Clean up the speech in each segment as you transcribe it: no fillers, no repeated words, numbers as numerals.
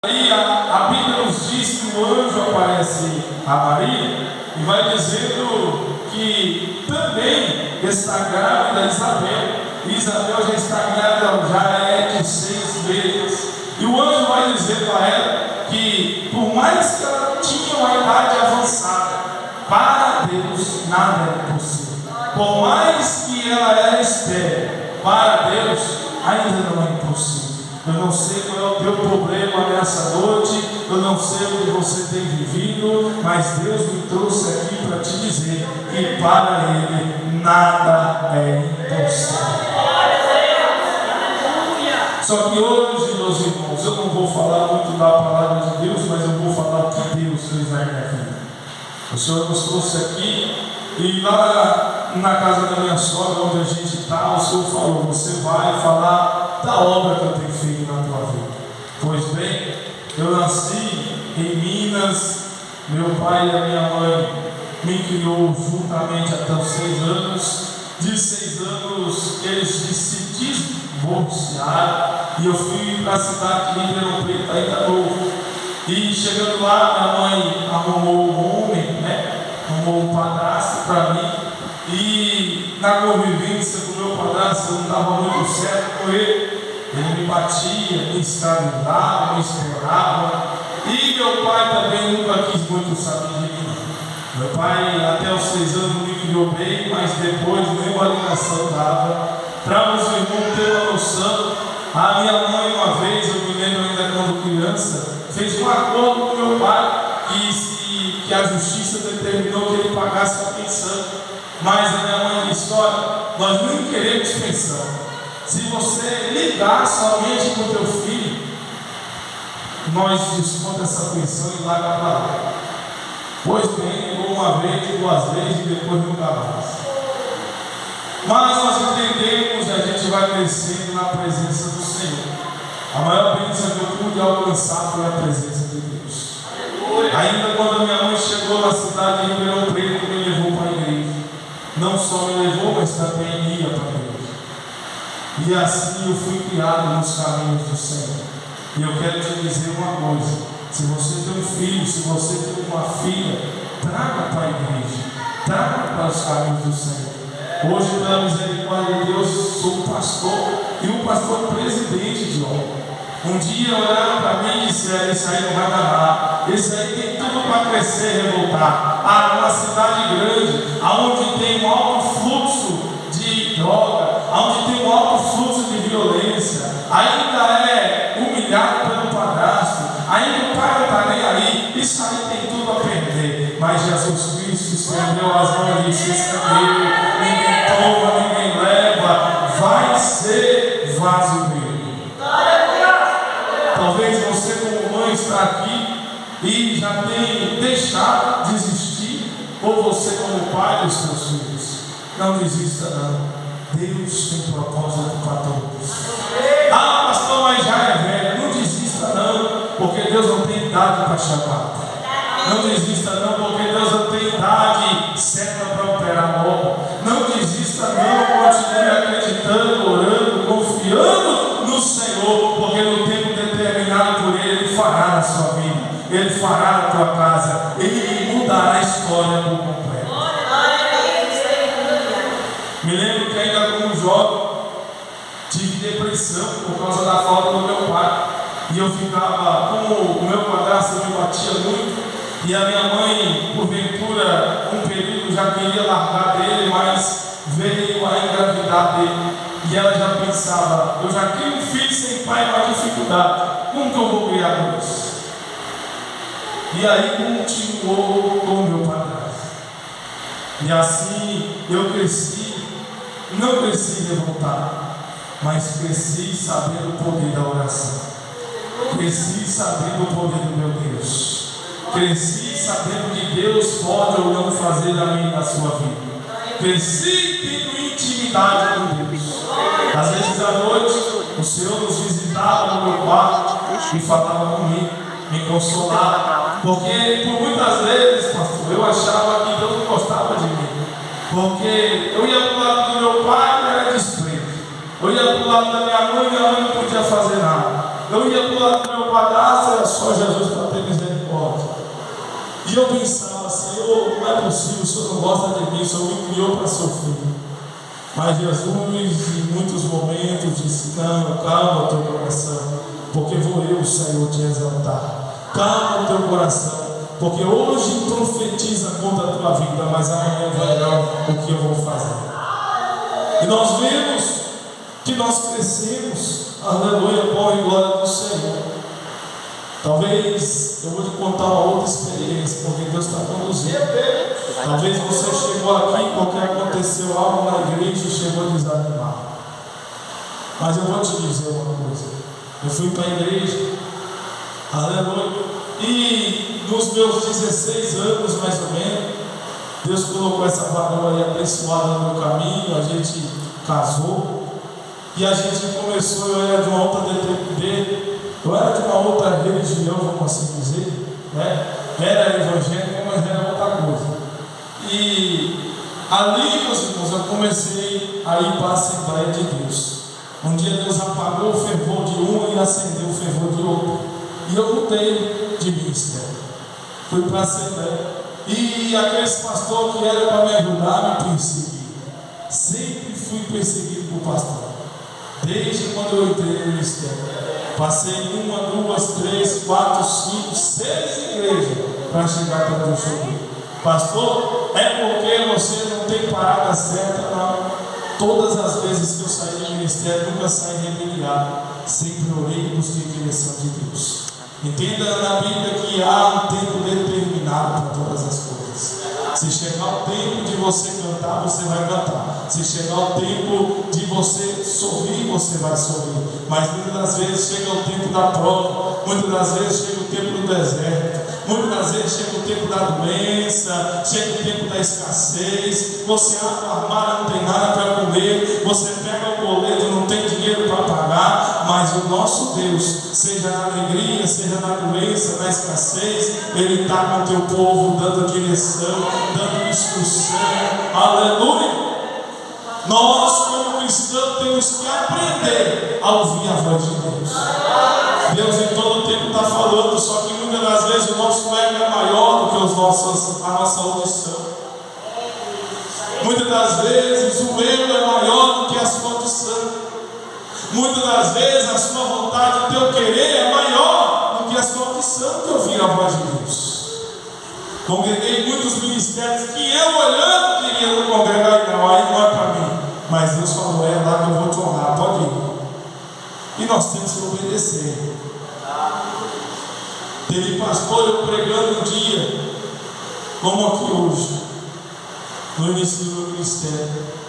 Aí a Bíblia nos diz que o anjo aparece a Maria e vai dizendo que também está grávida Isabel. Isabel já está grávida, já é de 6 meses. E o anjo vai dizer para ela que, por mais que ela tinha uma idade avançada, para Deus nada é impossível. Por mais que ela era estéril, para Deus ainda não é impossível. Eu não sei qual é o teu problema nessa noite, eu não sei o que você tem vivido, mas Deus me trouxe aqui para te dizer que para Ele nada é impossível. Só que hoje, meus irmãos, eu não vou falar muito da palavra de Deus, mas eu vou falar o que Deus fez na minha vida. O Senhor nos trouxe aqui e lá na casa da minha sogra, onde a gente está, o Senhor falou: você vai falar da obra que eu tenho feito na tua vida. Pois bem, eu nasci em Minas, meu pai e a minha mãe me criou juntamente até os 6 anos. De 6 anos eles se divorciaram e eu fui para a cidade de Ribeirão Preto, ainda novo. E chegando lá, minha mãe arrumou um homem, arrumou um padrasto para mim. E na convivência com o meu padrasto, eu não estava muito certo com ele. Ele me batia, me escravizava, me explorava. E meu pai também nunca quis muito saber de mim. Meu pai, até os 6 anos, me criou bem, mas depois nenhuma ligação dava. Para os irmãos terem uma noção, a minha mãe, uma vez, eu me lembro ainda quando criança, fez um acordo com meu pai que a justiça determinou que ele pagasse a pensão. Mas a minha mãe disse: olha, nós não queremos pensão. Se você ligar somente com o teu filho, nós descontamos essa pensão e larga para lá. Pois bem, ligou uma vez, 2 vezes e depois nunca mais. Mas nós entendemos e a gente vai crescendo na presença do Senhor. A maior bênção que eu pude alcançar foi a presença de Deus. Ainda quando a minha mãe chegou na cidade de Ribeirão Preto, me levou para a igreja. Não só me levou, mas também ia para a igreja. E assim eu fui criado nos caminhos do Senhor. E eu quero te dizer uma coisa: se você tem um filho, se você tem uma filha, traga para a igreja, traga para os caminhos do Senhor. Hoje, pela misericórdia de Deus, sou um pastor e um pastor presidente de obra. Um dia olharam para mim e disseram: esse aí não vai dar nada, esse aí tem tudo para crescer e revoltar. Uma cidade grande, onde tem um alto fluxo de droga, onde tem um alto fluxo de violência, ainda é humilhado pelo padrasto, ainda o pai não está nem aí, isso aí tem tudo a perder. Mas Jesus Cristo estendeu as mãos e disse: esse é meu, ninguém toma, ninguém leva, vai ser vaso meu. Talvez você como mãe está aqui e já tenha deixado de existir, ou você como pai dos seus filhos. Não desista não, Deus tem propósito para todos. Pastor, mas já é velho. Não desista não, porque Deus não tem idade para chamar. Não desista não, porque Deus não tem idade certa para operar logo. Não desista não, continue acreditando, orando, confiando no Senhor, porque no tempo determinado por Ele, Ele fará na sua vida, Ele fará na tua casa, Ele mudará a história por completo. Me lembro que ainda como jovem tive depressão por causa da falta do meu pai. E eu ficava, como o meu padrasto me batia muito, e a minha mãe, porventura, um período já queria largar dele, mas veio a engravidar dele. E ela já pensava: eu já crio um filho sem pai, uma dificuldade, como que eu vou criar dois? E aí continuou com o meu padrasto. E assim eu cresci, não cresci revoltado, mas cresci sabendo o poder da oração. Cresci sabendo o poder do meu Deus. Cresci sabendo que Deus pode ou não fazer a mim na sua vida. Cresci tendo intimidade com Deus. Às vezes à noite o Senhor nos visitava no meu quarto e falava comigo, me consolava. Porque por muitas vezes, pastor, eu achava que Deus não gostava de mim. Porque eu ia para o lado do meu pai e era desprezo. Eu ia para o lado da minha mãe não podia fazer nada. Eu ia para o lado do meu padrasto, era só Jesus para ter misericórdia. E eu pensava, Senhor, não é possível, o Senhor não gosta de mim, o Senhor me criou para sofrer. Mas Jesus, em muitos momentos, disse: calma, calma o teu coração, porque vou eu, Senhor, te exaltar. Calma o teu coração, porque hoje profetiza contra a tua vida, mas amanhã verão o que eu vou fazer. E nós vemos que nós crescemos, aleluia, glória e glória do Senhor. Talvez eu vou te contar uma outra experiência, porque Deus está conduzindo. Talvez você chegou aqui porque aconteceu algo na igreja e chegou a desanimar. Mas eu vou te dizer uma coisa. Eu fui para a igreja, aleluia, e nos meus 16 anos mais ou menos, Deus colocou essa varoa aí abençoada no meu caminho. A gente casou e a gente começou. Eu era de uma outra religião, vamos assim dizer, né? Era evangélico, mas era outra coisa. E ali, meus irmãos, eu comecei a ir para a Assembleia de Deus. Um dia Deus apagou o fervor de um e acendeu o fervor de outro. E eu mudei de ministério. Fui para a Assembleia. E aqueles pastores que eram para me ajudar me perseguiam. Sempre fui perseguido por pastor. Desde quando eu entrei no ministério. Passei 1, 2, 3, 4, 5, 6 igrejas para chegar até onde eu cheguei. Pastor, é porque você não tem parada certa, não. Todas as vezes que eu saí do ministério, nunca saí rebeliado. Sempre orei e busquei a direção de Deus. Entenda na Bíblia que há um tempo determinado para todas as coisas. Se chegar o tempo de você cantar, você vai cantar. Se chegar o tempo de você sorrir, você vai sorrir. Mas muitas das vezes chega o tempo da prova. Muitas das vezes chega o tempo do deserto. Muitas das vezes chega o tempo da doença. Chega o tempo da escassez. Você abre o armário, não tem nada para comer. Você pega o boleto, não tem dinheiro para pagar. Mas o nosso Deus, seja na alegria, seja na doença, na escassez, Ele está com o teu povo, dando direção, dando instrução. Aleluia! Nós, como cristãos, temos que aprender a ouvir a voz de Deus. Deus em todo o tempo está falando, só que muitas das vezes o nosso ego é maior do que a nossa audição. Muitas das vezes o ego é maior do que a sua audição. Muitas das vezes a sua vontade, o teu querer é maior do que a sua audição de ouvir a voz de Deus. Congreguei muitos ministérios que eu olhando queria não congregar, não, aí não é para mim. Mas Deus falou: é lá que eu vou te honrar, pode ir. E nós temos que obedecer. Teve pastor eu pregando um dia, como aqui hoje, no início do ministério.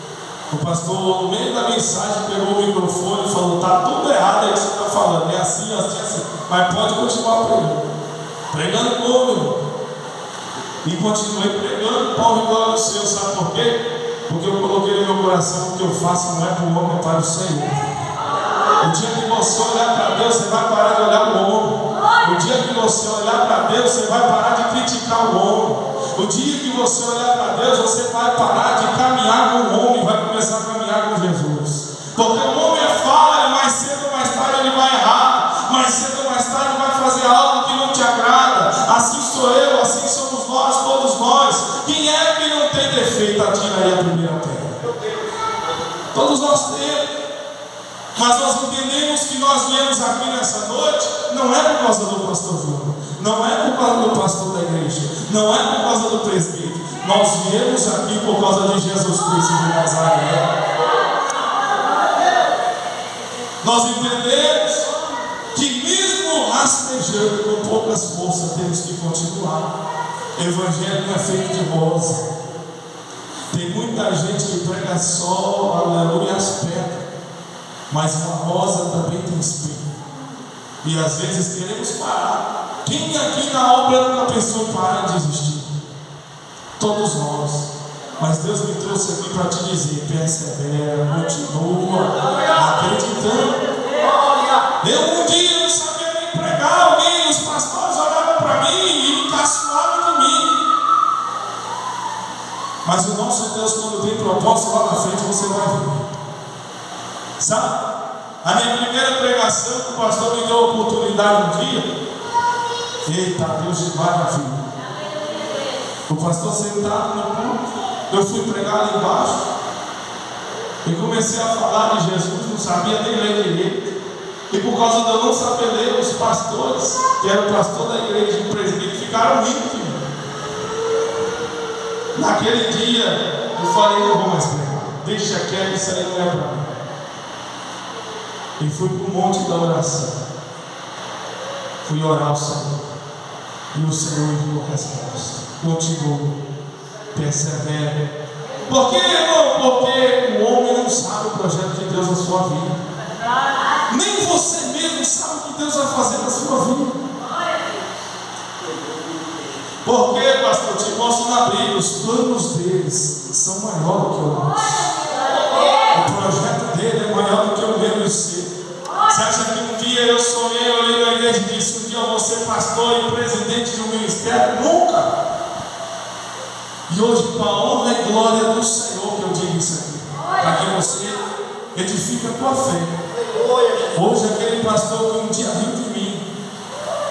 O pastor, no meio da mensagem, pegou o microfone e falou: está tudo errado aí que você está falando, é assim, assim, assim. Mas pode continuar pregando. Pregando como, irmão? E continuei pregando, Paulo igual ao seu, sabe por quê? Porque eu coloquei no meu coração: o que eu faço não é para o homem, é para o Senhor. O dia que você olhar para Deus, você vai parar de olhar o homem. O dia que você olhar para Deus, você vai parar de criticar o homem. O dia que você olhar para Deus, você vai parar de caminhar com o homem e vai começar a caminhar com Jesus. Porque o homem é falho, mais cedo ou mais tarde ele vai errar. Mais cedo ou mais tarde vai fazer algo que não te agrada. Assim sou eu, assim somos nós, todos nós. Quem é que não tem defeito? Atira aí a primeira pedra. Todos nós temos. Mas nós entendemos que nós viemos aqui nessa noite não é por causa do pastor Júnior, não é por causa do pastor da igreja, não é por causa do presbítero. Nós viemos aqui por causa de Jesus Cristo de Nazaré. Nós entendemos que mesmo rastejando com poucas forças, temos que continuar. Evangelho não é feito de rosa. Tem muita gente que prega só, aleluia, as pedras. Mas uma rosa também tem espinho. E às vezes queremos parar. Quem aqui na obra nunca pensou em parar de existir? Todos nós. Mas Deus me trouxe aqui para te dizer: persevera, continua acreditando. Eu um dia não sabia nem pregar, alguém, os pastores olhavam para mim e me caçoavam de mim. Mas o nosso Deus, quando tem propósito lá na frente, você vai ver. Sabe? A minha primeira pregação, que o pastor me deu a oportunidade um dia. Eita, Deus de maravilha. O pastor sentado no púlpito, eu fui pregar lá embaixo. E comecei a falar de Jesus, não sabia nem ler direito. E por causa de eu não saber ler, os pastores, que eram o pastor da igreja e o presbítero, ficaram ricos. Naquele dia, eu falei, não vou mais pregar. Deixa quieto, isso aí não é para mim. E fui para o monte da oração. Fui orar ao Senhor. E o Senhor enviou a resposta. Continua. Persevere. Por que, irmão? Porque o homem não sabe o projeto de Deus na sua vida. Nem você mesmo sabe o que Deus vai fazer na sua vida. Por que, pastor? Te mostro na Bíblia. Os planos deles são maiores do que o nosso. O projeto dele é maior do que o meu e o seu. Você acha que um dia eu sonhei, eu olhei na igreja e disse: um dia eu vou ser pastor e presidente de um ministério? Nunca! E hoje, para a honra e glória do Senhor, que eu digo isso aqui, para que você edifique a tua fé. Hoje, aquele pastor que um dia riu de mim,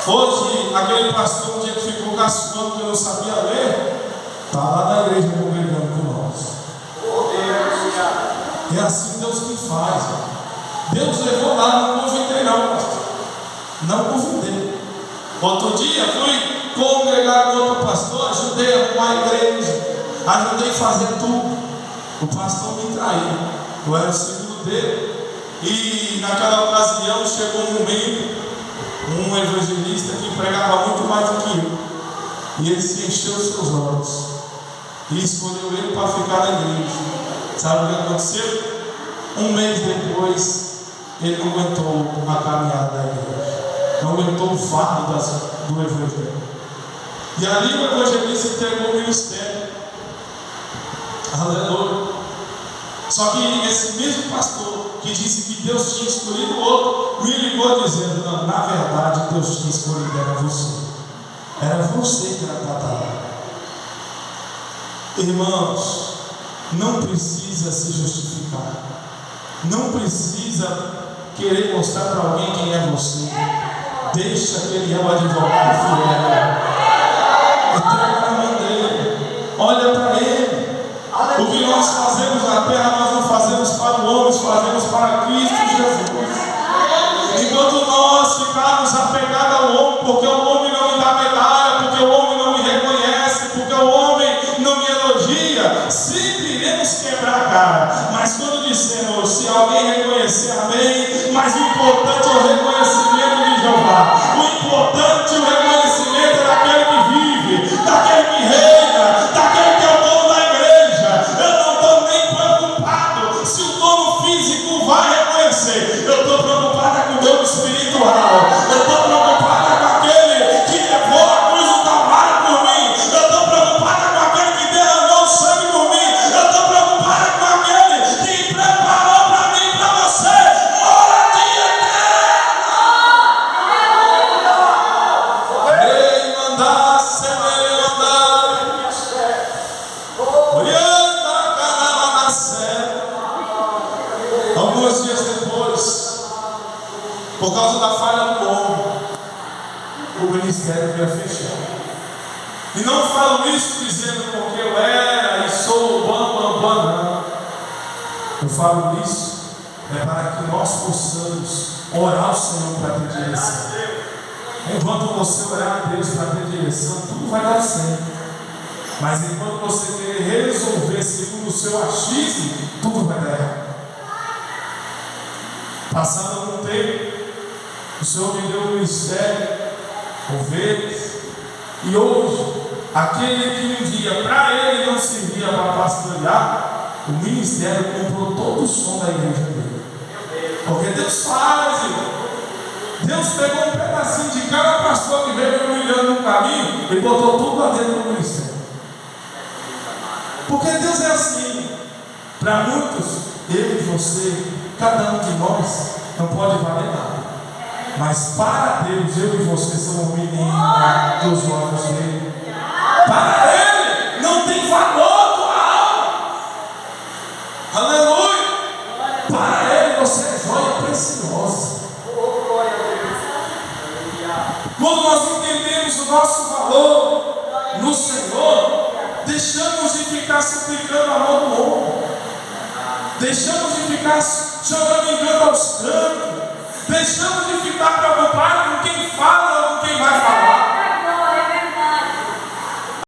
hoje, aquele pastor um dia que ficou caçoando que eu não sabia ler, está lá na igreja congregando com nós. É assim Deus que faz. Deus levou lá, não convidei não, pastor. Não convidei. Outro dia fui congregar com outro pastor, ajudei a arrumar a igreja, ajudei a fazer tudo. O pastor me traiu, eu era o segundo dele. E naquela ocasião chegou um membro, um evangelista que pregava muito mais do que eu. E ele se encheu os seus olhos e escolheu ele para ficar na igreja. Sabe o que aconteceu? Um mês depois, ele não aguentou a caminhada da igreja, não aguentou o fardo do evangelho. E ali o evangelista entregou o ministério. Aleluia. Só que esse mesmo pastor que disse que Deus tinha escolhido o outro, me ligou dizendo: não, na verdade Deus tinha escolhido era você. Era você que era tratado. Irmãos, não precisa se justificar. Não precisa querer mostrar para alguém quem é você. Deixa que ele é o advogado fiel. Entrega na mão dele. Olha para ele. O que nós fazemos na terra, nós não fazemos para o homem, fazemos para Cristo Jesus. Enquanto nós ficarmos apegados ao homem, porque o homem não me dá medalha, porque o homem não me reconhece, porque o homem não me elogia, sempre iremos quebrar a cara. Mas quando dissemos, se alguém reconhecer, amém. Mas o importante é o reconhecimento de Jeová. O importante é o reconhecimento daquele que vive, daquele que reina, daquele que é o dono da igreja. Eu não estou nem preocupado se o dono físico vai reconhecer. Eu estou preocupado com o dono espiritual. Eu estou preocupado com aquele que levou a cruz do Calvário por mim. Eu estou preocupado com aquele que derramou o sangue por mim. Eu estou preocupado com aquele que preparou para mim e para você moradia eterna. Ei, mandar, semer, mandar. Olhando canal nascer. Alguns dias depois, por causa da falha do homem, o ministério veio fechar. E não falo isso dizendo porque eu era e sou o bam, não. Eu falo isso para que nós possamos orar ao Senhor para ter direção. Enquanto você orar a Deus para ter direção, tudo vai dar certo. Mas enquanto você querer resolver segundo o seu achismo, tudo vai dar errado. Passado algum tempo, o Senhor me deu um ministério, ovelhas, e hoje, aquele que um dia para ele não servia para pastorear, o ministério comprou todo o som da igreja dele. Porque Deus faz, irmão. Deus pegou um pedacinho de cada pastor que veio me humilhando no caminho e botou tudo lá dentro do ministério. Porque Deus é assim. Para muitos, eu e você, cada um de nós, não pode valer nada. Mas para Deus, eu e você somos meninos dos olhos dele. Para Ele, não tem valor tua alma. Aleluia. Para Ele, você é joia preciosa. entendemos o nosso valor no Senhor, deixamos de ficar suplicando a mão do ombro, deixamos de ficar jogando engano aos cantos, deixamos de ficar preocupados